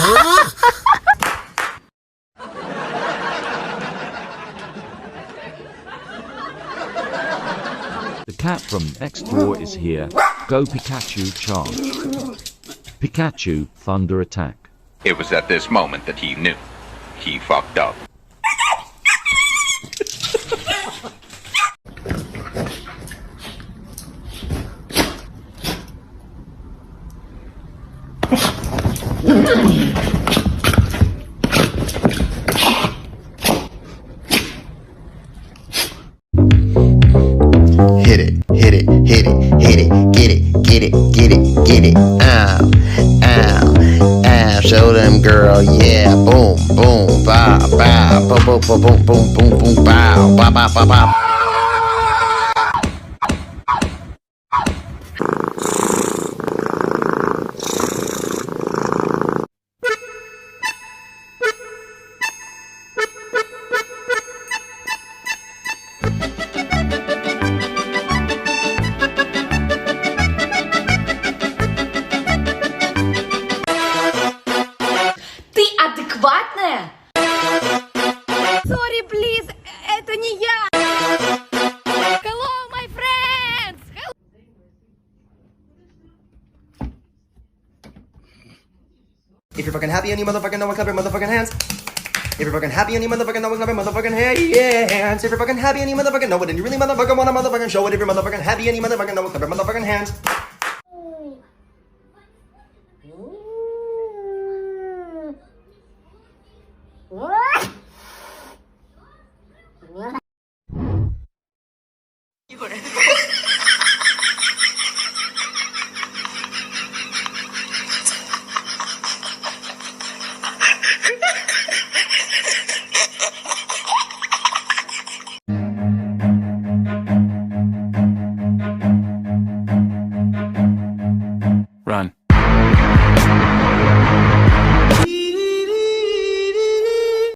The cat from next door is here. Go Pikachu, charge. Pikachu, thunder attack. It was at this moment that he knew. He fucked up. Hit it, hit it, hit it, hit it, get it, get it, get it, get it. Ow, ow, ow. Show them, girl, yeah. Boom, boom, bow, bow, boom, boom, boom, boom, boom, boom, boom, bow, bow, bow, bow, bow. Ты адекватная? Sorry, please, это не я. Hello, my friends. If you're fucking happy and you motherfucking know it, clap your motherfucking hands. If you're fucking happy and you motherfucking know it, clap your motherfucking hands. If you're fucking happy and you motherfucking know it, and you really motherfucking wanna motherfucking show it. If you're motherfucking happy and you motherfucking know it, clap your motherfucking hands.